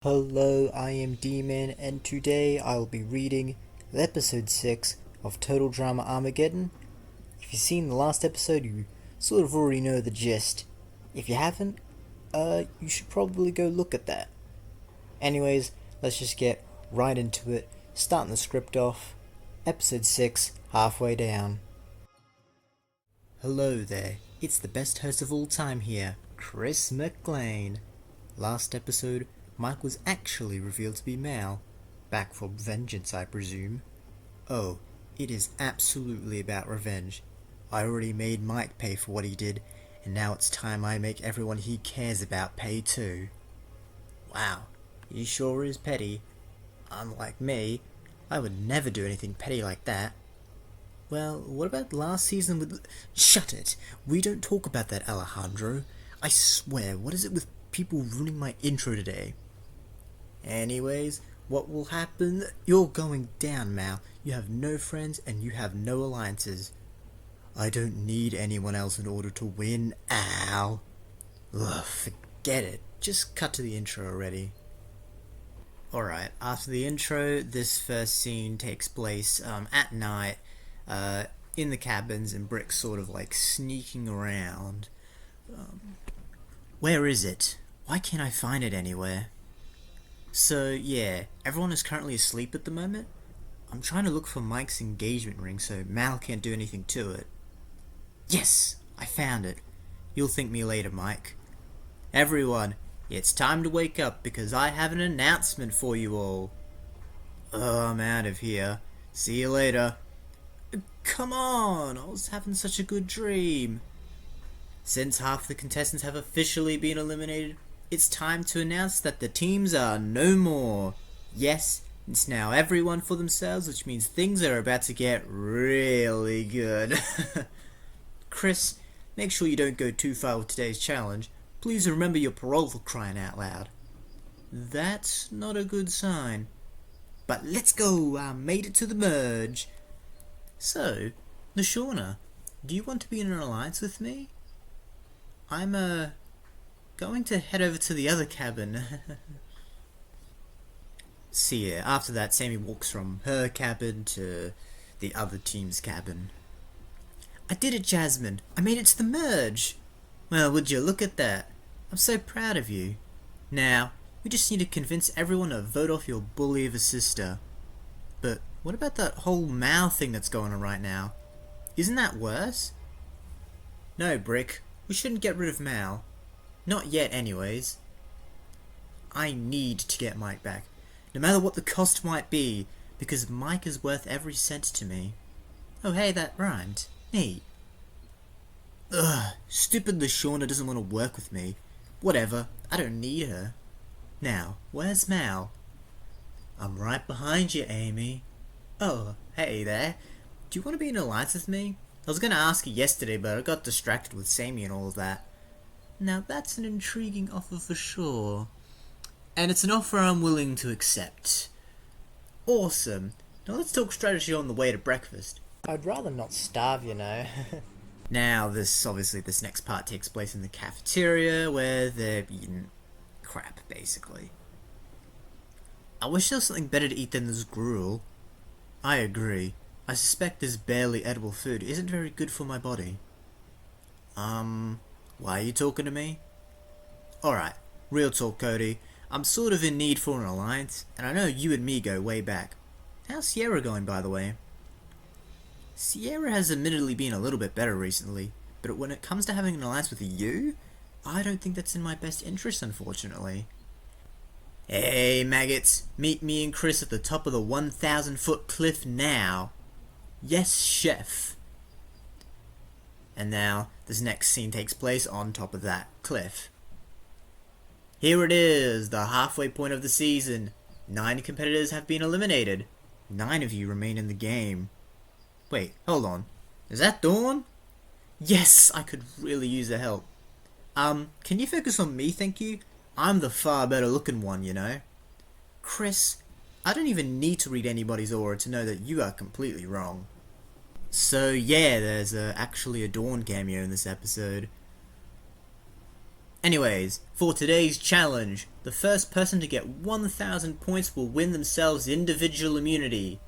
Hello, I am Demon, and today I'll be reading episode 6 of Total Drama Armageddon. If you've seen the last episode, you sort of already know the gist. If you haven't, you should probably go look at that. Anyways, let's just get right into it, starting the script off. Episode 6, halfway down. Hello there, it's the best host of all time here, Chris McLean. Last episode, Mike was actually revealed to be Mal. Back for vengeance, I presume. Oh, it is absolutely about revenge. I already made Mike pay for what he did, and now it's time I make everyone he cares about pay too. Wow, he sure is petty. Unlike me, I would never do anything petty like that. Well, what about last season with... Shut it! We don't talk about that, Alejandro. I swear, what is it with people ruining my intro today? Anyways, what will happen? You're going down, Mal. You have no friends and you have no alliances. I don't need anyone else in order to win, Al. Ugh, forget it. Just cut to the intro already. Alright, after the intro, this first scene takes place at night, in the cabins, and Brick's sort of like sneaking around. Where is it? Why can't I find it anywhere? So yeah, everyone is currently asleep at the moment. I'm trying to look for Mike's engagement ring so Mal can't do anything to it. Yes! I found it. You'll thank me later, Mike. Everyone, it's time to wake up because I have an announcement for you all. Oh, I'm out of here. See you later. Come on, I was having such a good dream. Since half the contestants have officially been eliminated, it's time to announce that the teams are no more. Yes, it's now everyone for themselves, which means things are about to get really good. Chris, make sure you don't go too far with today's challenge. Please remember your parole, for crying out loud. That's not a good sign. But let's go, I made it to the merge. So, Nashorna, do you want to be in an alliance with me? I'm, going to head over to the other cabin. See ya. After that, Sammy walks from her cabin to the other team's cabin. I did it, Jasmine. I made it to the merge. Well, would you look at that? I'm so proud of you. Now, we just need to convince everyone to vote off your bully of a sister. But what about that whole Mal thing that's going on right now? Isn't that worse? No, Brick. We shouldn't get rid of Mal. Not yet, anyways. I need to get Mike back, no matter what the cost might be, because Mike is worth every cent to me. Oh hey, that rhymed. Neat. Ugh, stupid Lashawna doesn't want to work with me. Whatever, I don't need her. Now, where's Mal? I'm right behind you, Amy. Oh, hey there. Do you want to be in an alliance with me? I was going to ask you yesterday, but I got distracted with Sammy and all of that. Now that's an intriguing offer for sure. And it's an offer I'm willing to accept. Awesome. Now let's talk strategy on the way to breakfast. I'd rather not starve, you know. Now this next part takes place in the cafeteria where they're eating crap, basically. I wish there was something better to eat than this gruel. I agree. I suspect this barely edible food isn't very good for my body. Why are you talking to me? Alright, real talk, Cody. I'm sort of in need for an alliance, and I know you and me go way back. How's Sierra going, by the way? Sierra has admittedly been a little bit better recently, but when it comes to having an alliance with you, I don't think that's in my best interest, unfortunately. Hey, maggots, meet me and Chris at the top of the 1,000-foot cliff now. Yes, chef. And now, this next scene takes place on top of that cliff. Here it is, the halfway point of the season. 9 competitors have been eliminated. 9 of you remain in the game. Wait, hold on. Is that Dawn? Yes, I could really use the help. Can you focus on me, thank you? I'm the far better looking one, you know. Chris, I don't even need to read anybody's aura to know that you are completely wrong. So yeah, there's actually a Dawn cameo in this episode. Anyways, for today's challenge, the first person to get 1,000 points will win themselves individual immunity.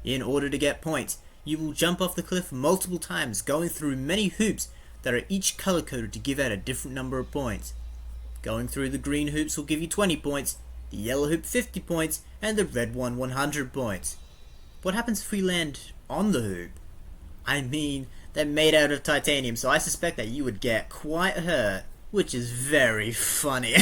In order to get points, you will jump off the cliff multiple times, going through many hoops that are each color coded to give out a different number of points. Going through the green hoops will give you 20 points, the yellow hoop 50 points, and the red one 100 points. What happens if we land on the hoop? I mean, they're made out of titanium, so I suspect that you would get quite hurt, which is very funny.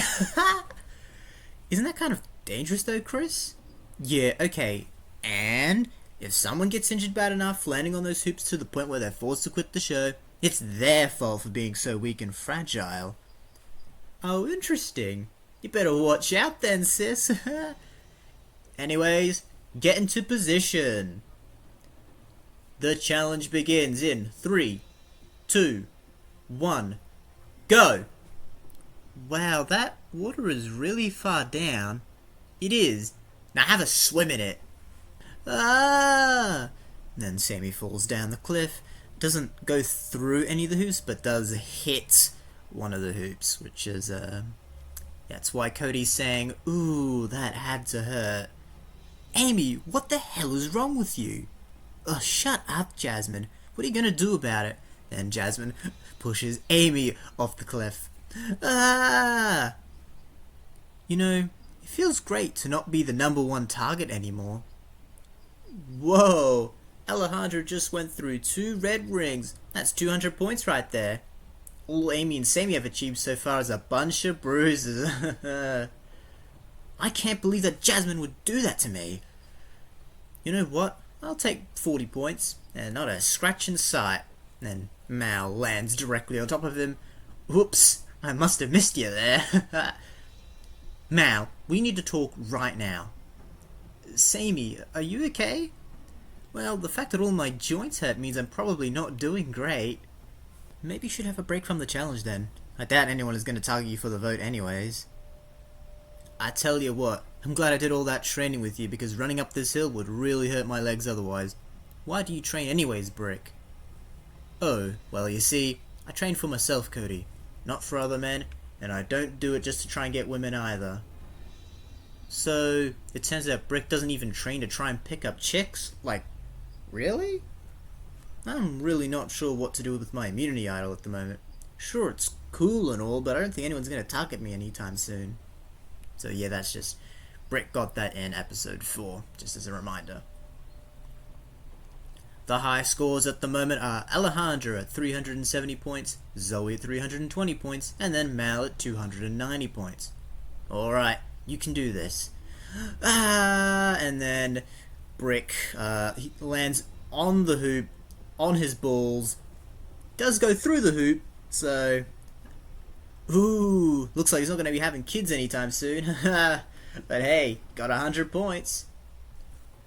Isn't that kind of dangerous though, Chris? Yeah, okay. And if someone gets injured bad enough landing on those hoops to the point where they're forced to quit the show, it's their fault for being so weak and fragile. Oh, interesting. You better watch out then, sis. Anyways, get into position. The challenge begins in 3, 2, 1, go! Wow, that water is really far down. It is. Now have a swim in it. Ah! Then Sammy falls down the cliff. Doesn't go through any of the hoops, but does hit one of the hoops, which is, that's why Cody's saying, ooh, that had to hurt. Amy, what the hell is wrong with you? Oh, shut up, Jasmine. What are you gonna do about it? Then Jasmine pushes Amy off the cliff. Ah! You know, it feels great to not be the #1 target anymore. Whoa! Alejandra just went through 2 red rings. That's 200 points right there. All Amy and Sammy have achieved so far is a bunch of bruises. I can't believe that Jasmine would do that to me. You know what? I'll take 40 points, and not a scratch in sight. Then Mal lands directly on top of him. Whoops, I must have missed you there. Mal, we need to talk right now. Sammy, are you okay? Well, the fact that all my joints hurt means I'm probably not doing great. Maybe you should have a break from the challenge then. I doubt anyone is going to target you for the vote anyways. I tell you what, I'm glad I did all that training with you because running up this hill would really hurt my legs otherwise. Why do you train anyways, Brick? Oh, well you see, I train for myself, Cody. Not for other men, and I don't do it just to try and get women either. So, it turns out Brick doesn't even train to try and pick up chicks? Like, really? I'm really not sure what to do with my immunity idol at the moment. Sure, it's cool and all, but I don't think anyone's going to target me anytime soon. So yeah, that's just... Brick got that in episode 4, just as a reminder. The high scores at the moment are Alejandra at 370 points, Zoe at 320 points, and then Mal at 290 points. Alright, you can do this. And then Brick he lands on the hoop, on his balls, does go through the hoop, so... Ooh, looks like he's not going to be having kids anytime soon. But hey, got 100 points.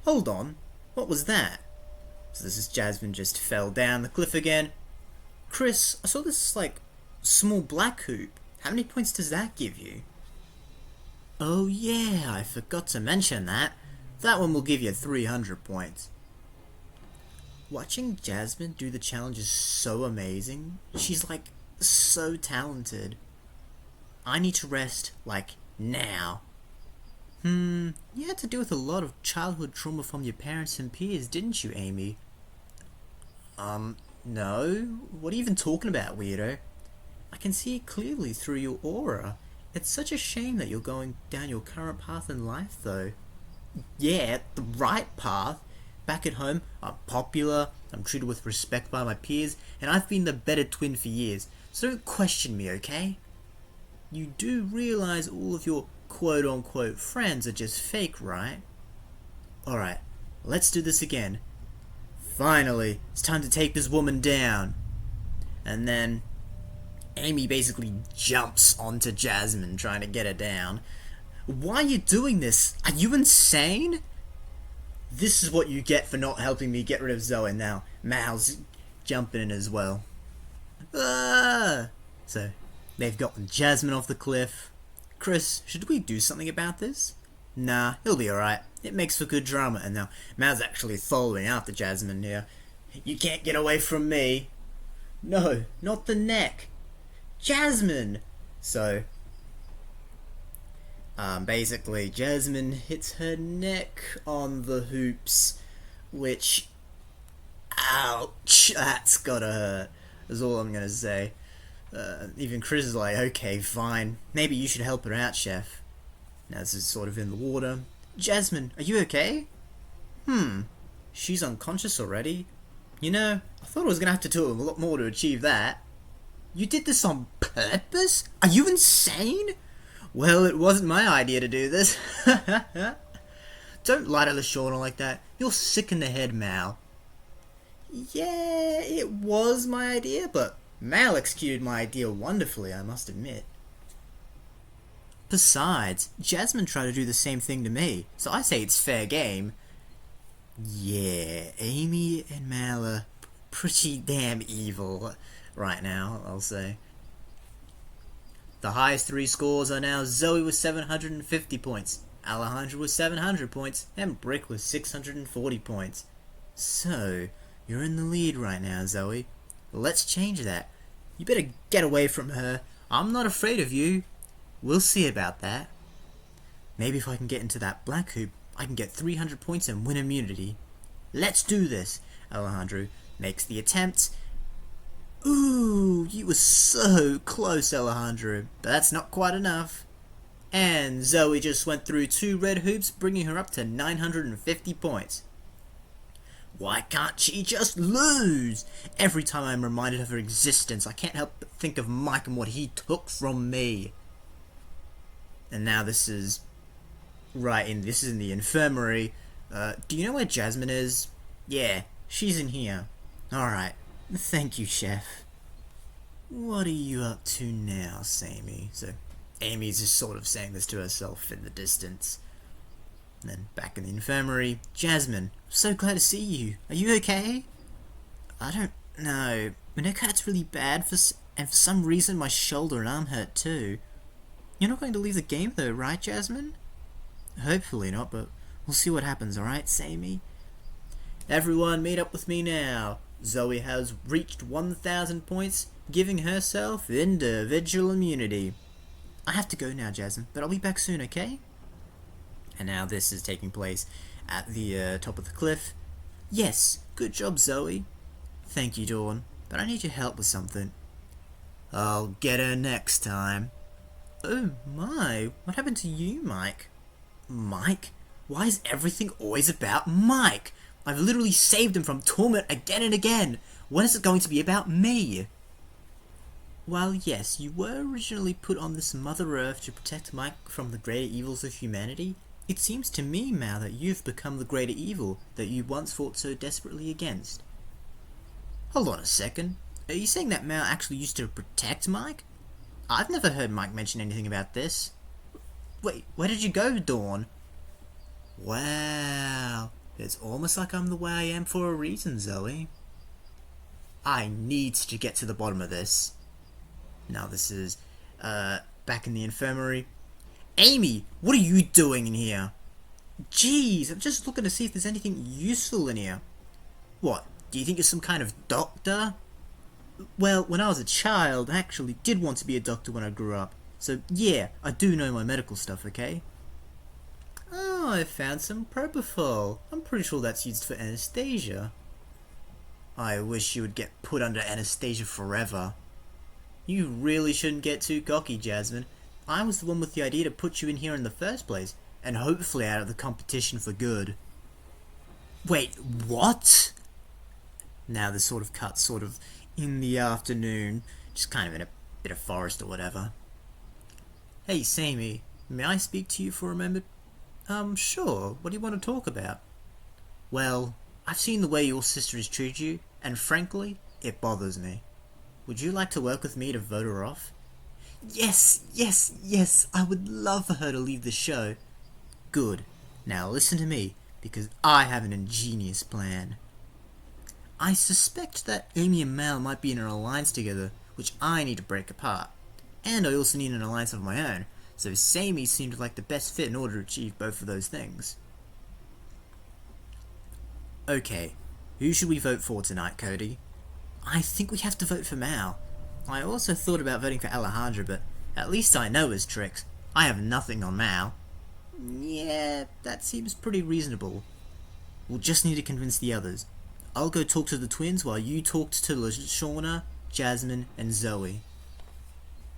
Hold on, what was that? So this is Jasmine just fell down the cliff again. Chris, I saw this, like, small black hoop. How many points does that give you? Oh yeah, I forgot to mention that. That one will give you 300 points. Watching Jasmine do the challenge is so amazing. She's, like, so talented. I need to rest, like, now. You had to deal with a lot of childhood trauma from your parents and peers, didn't you, Amy? No. What are you even talking about, weirdo? I can see it clearly through your aura. It's such a shame that you're going down your current path in life, though. Yeah, the right path. Back at home, I'm popular, I'm treated with respect by my peers, and I've been the better twin for years, so don't question me, okay? You do realise all of your quote-unquote friends are just fake, right? Alright, let's do this again. Finally, it's time to take this woman down. And then Amy basically jumps onto Jasmine trying to get her down. Why are you doing this? Are you insane? This is what you get for not helping me get rid of Zoe. Now Mal's jumping in as well. Ah! So they've gotten Jasmine off the cliff. Chris, should we do something about this? Nah, he'll be alright. It makes for good drama. And now Mal's actually following after Jasmine here. You can't get away from me. No, not the neck. Jasmine! So, basically, Jasmine hits her neck on the hoops, which, ouch, that's gotta hurt, is all I'm gonna say. Even Chris is like, okay, fine, maybe you should help her out, chef. Now this is sort of in the water. Jasmine, are you okay? She's unconscious already. You know, I thought I was gonna have to do a lot more to achieve that. You did this on purpose? Are you insane? Well, it wasn't my idea to do this. Don't lie to LaShawna like that. You're sick in the head, Mal. Yeah, it was my idea, but Mal executed my idea wonderfully, I must admit. Besides, Jasmine tried to do the same thing to me, so I say it's fair game. Yeah, Amy and Mal are pretty damn evil right now, I'll say. The highest three scores are now Zoe with 750 points, Alejandra with 700 points, and Brick with 640 points. So, you're in the lead right now, Zoe. Let's change that. You better get away from her. I'm not afraid of you. We'll see about that. Maybe if I can get into that black hoop, I can get 300 points and win immunity. Let's do this. Alejandro makes the attempt. Ooh, you were so close, Alejandro, but that's not quite enough. And Zoe just went through 2 red hoops, bringing her up to 950 points. Why can't she just lose? Every time I'm reminded of her existence, I can't help but think of Mike and what he took from me. And now this is this is in the infirmary. Do you know where Jasmine is? Yeah, she's in here. Alright. Thank you, chef. What are you up to now, Sammy? So, Amy's just sort of saying this to herself in the distance. And then back in the infirmary, Jasmine, so glad to see you. Are you okay? I don't know. My neck hurts really bad, and for some reason my shoulder and arm hurt too. You're not going to leave the game though, right, Jasmine? Hopefully not, but we'll see what happens, alright, Sammy? Everyone meet up with me now. Zoe has reached 1,000 points, giving herself individual immunity. I have to go now, Jasmine, but I'll be back soon, okay? And now this is taking place at the top of the cliff. Yes, good job, Zoe. Thank you, Dawn, but I need your help with something. I'll get her next time. Oh my, what happened to you, Mike? Mike? Why is everything always about Mike? I've literally saved him from torment again and again. When is it going to be about me? While yes, you were originally put on this Mother Earth to protect Mike from the greater evils of humanity, it seems to me, Mal, that you've become the greater evil that you once fought so desperately against. Hold on a second. Are you saying that Mal actually used to protect Mike? I've never heard Mike mention anything about this. Wait, where did you go, Dawn? Wow. It's almost like I'm the way I am for a reason, Zoe. I need to get to the bottom of this. Now this is, back in the infirmary. Amy, what are you doing in here? Jeez, I'm just looking to see if there's anything useful in here. What, do you think you're some kind of doctor? Well, when I was a child, I actually did want to be a doctor when I grew up. So, yeah, I do know my medical stuff, okay? Oh, I found some propofol. I'm pretty sure that's used for anesthesia. I wish you would get put under anesthesia forever. You really shouldn't get too cocky, Jasmine. I was the one with the idea to put you in here in the first place, and hopefully out of the competition for good. Wait, what? Now this sort of cuts sort of in the afternoon, just kind of in a bit of forest or whatever. Hey, Sammy, may I speak to you for a moment? Sure. What do you want to talk about? Well, I've seen the way your sister has treated you, and frankly, it bothers me. Would you like to work with me to vote her off? Yes, yes, yes, I would love for her to leave the show. Good. Now listen to me, because I have an ingenious plan. I suspect that Amy and Mal might be in an alliance together, which I need to break apart. And I also need an alliance of my own, so Sammy seemed like the best fit in order to achieve both of those things. Okay, who should we vote for tonight, Cody? I think we have to vote for Mal. I also thought about voting for Alejandra, but At least I know his tricks. I have nothing on Mal. Yeah, that seems pretty reasonable. We'll just need to convince the others. I'll go talk to the twins while you talk to LaShawna, Jasmine, and Zoe.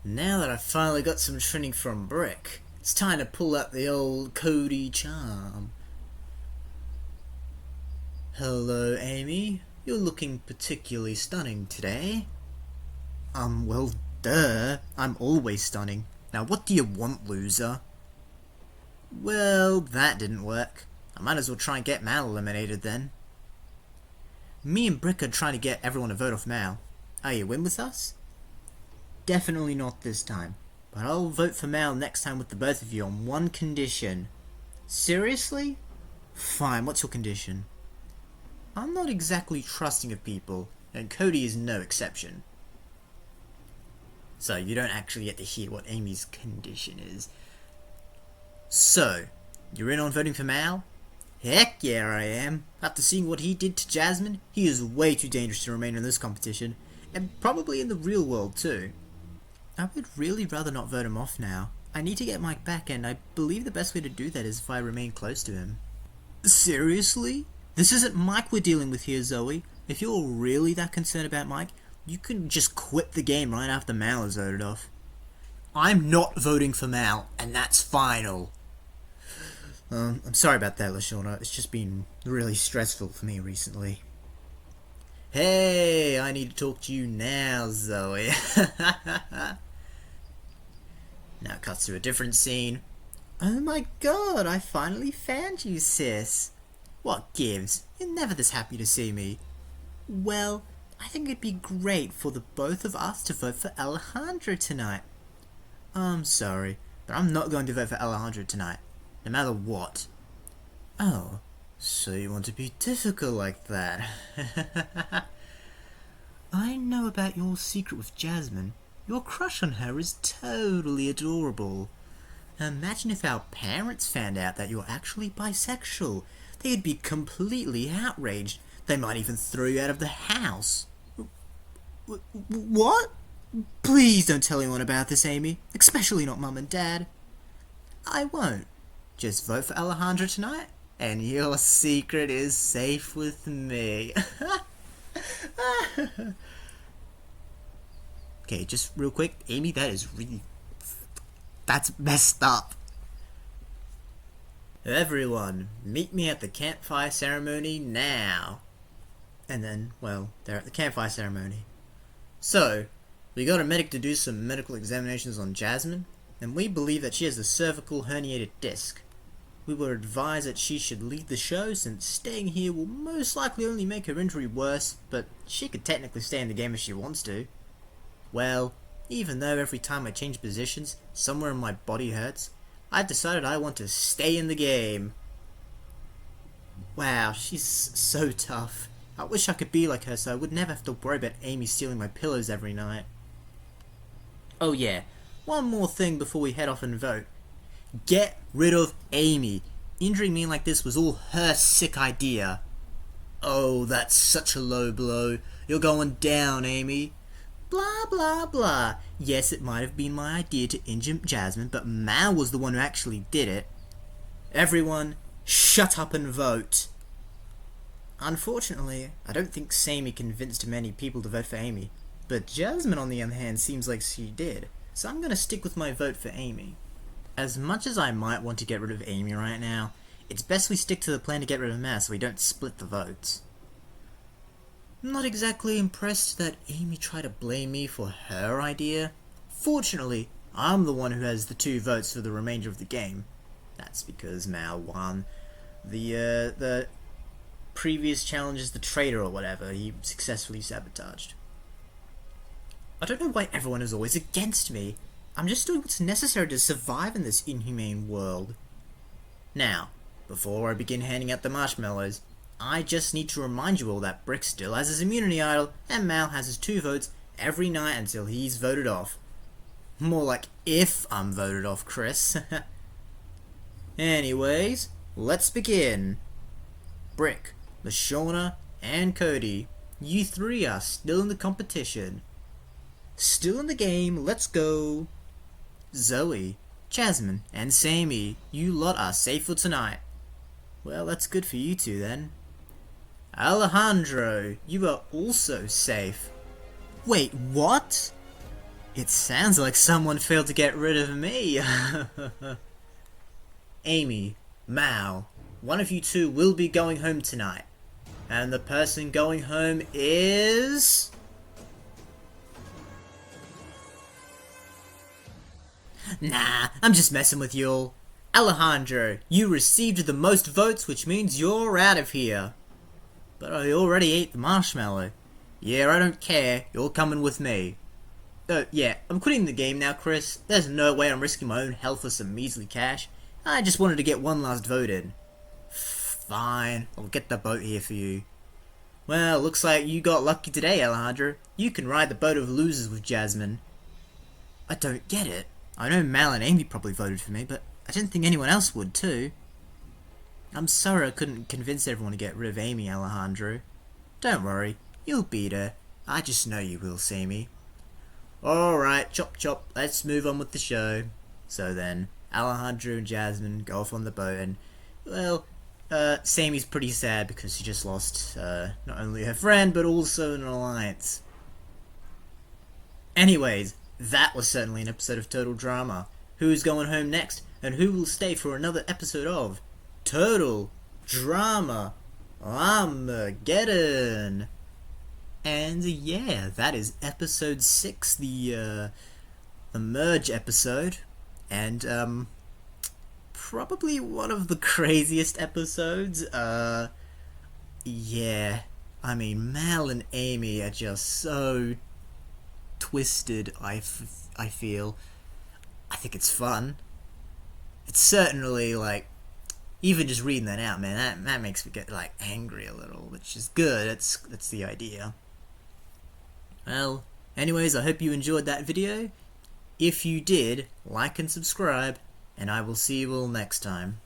Now that I've finally got some training from Brick, it's time to pull out the old Cody charm. Hello, Amy. You're looking particularly stunning today. Well, duh. I'm always stunning. Now what do you want, loser? Well, that didn't work. I might as well try and get Mal eliminated then. Me and Brick are trying to get everyone to vote off Mal. Are you in with us? Definitely not this time. But I'll vote for Mal next time with the both of you on one condition. Seriously? Fine, what's your condition? I'm not exactly trusting of people, and Cody is no exception. So you don't actually get to hear what Amy's condition is. So, you're in on voting for Mal? Heck yeah, I am. After seeing what he did to Jasmine, he is way too dangerous to remain in this competition, and probably in the real world too. I would really rather not vote him off now. I need to get Mike back, and I believe the best way to do that is if I remain close to him. Seriously? This isn't Mike we're dealing with here, Zoe. If you're really that concerned about Mike, you can just quit the game right after Mal is voted off. I'm not voting for Mal, and that's final. I'm sorry about that, LaShawna. It's just been really stressful for me recently. Hey, I need to talk to you now, Zoe. Now it cuts to a different scene. Oh my god, I finally found you, sis. What gives? You're never this happy to see me. Well, I think it'd be great for the both of us to vote for Alejandro tonight. I'm sorry, but I'm not going to vote for Alejandro tonight, no matter what. Oh, so you want to be difficult like that? I know about your secret with Jasmine. Your crush on her is totally adorable. Imagine if our parents found out that you're actually bisexual. They'd be completely outraged. They might even throw you out of the house. What? Please don't tell anyone about this, Amy. Especially not Mum and Dad. I won't. Just vote for Alejandro tonight, and your secret is safe with me. Okay, just real quick, Amy, that's messed up. Everyone, meet me at the campfire ceremony now. And then, well, they're at the campfire ceremony. So, we got a medic to do some medical examinations on Jasmine, and we believe that she has a cervical herniated disc. We were advised that she should leave the show since staying here will most likely only make her injury worse, but she could technically stay in the game if she wants to. Well, even though every time I change positions, somewhere in my body hurts, I've decided I want to stay in the game. Wow, she's so tough. I wish I could be like her so I would never have to worry about Amy stealing my pillows every night. Oh yeah, one more thing before we head off and vote. Get rid of Amy. Injuring me like this was all her sick idea. Oh, that's such a low blow. You're going down, Amy. Blah blah blah. Yes, it might have been my idea to injure Jasmine, but Mal was the one who actually did it. Everyone, shut up and vote. Unfortunately, I don't think Sammy convinced many people to vote for Amy, but Jasmine on the other hand seems like she did, so I'm gonna stick with my vote for Amy. As much as I might want to get rid of Amy right now, it's best we stick to the plan to get rid of Mal so we don't split the votes. I'm not exactly impressed that Amy tried to blame me for her idea. Fortunately, I'm the one who has the 2 votes for the remainder of the game. That's because Mal won the previous challenge as the traitor or whatever he successfully sabotaged. I don't know why everyone is always against me. I'm just doing what's necessary to survive in this inhumane world. Now, before I begin handing out the marshmallows, I just need to remind you all that Brick still has his immunity idol, and Mal has his 2 votes every night until he's voted off. More like if I'm voted off, Chris. Anyways, let's begin. Brick, LaShawna, and Cody, you 3 are still in the competition. Still in the game, let's go. Zoe, Jasmine, and Sammy, you lot are safe for tonight. Well, that's good for you two then. Alejandro, you are also safe. Wait, what? It sounds like someone failed to get rid of me. Amy, Mal, one of you two will be going home tonight. And the person going home is... Nah, I'm just messing with you all. Alejandro, you received the most votes, which means you're out of here. But I already ate the marshmallow. Yeah, I don't care. You're coming with me. Yeah, I'm quitting the game now, Chris. There's no way I'm risking my own health for some measly cash. I just wanted to get one last vote in. Fine, I'll get the boat here for you. Well, looks like you got lucky today, Alejandro. You can ride the boat of losers with Jasmine. I don't get it. I know Mal and Amy probably voted for me, but I didn't think anyone else would too. I'm sorry I couldn't convince everyone to get rid of Amy, Alejandro. Don't worry, you'll beat her. I just know you will, Sammy. Alright, chop chop, let's move on with the show. So then, Alejandro and Jasmine go off on the boat and, well, Sammy's pretty sad because she just lost not only her friend but also an alliance. Anyways, that was certainly an episode of Total Drama. Who's going home next, and who will stay for another episode of Total Drama Armageddon? And yeah, that is episode 6, the merge episode, and probably one of the craziest episodes. Yeah, I mean, Mal and Amy are just so twisted. I feel. I think it's fun. It's certainly, like, even just reading that out, man, that makes me get, like, angry a little, which is good. That's the idea. Well, anyways, I hope you enjoyed that video. If you did, like and subscribe, and I will see you all next time.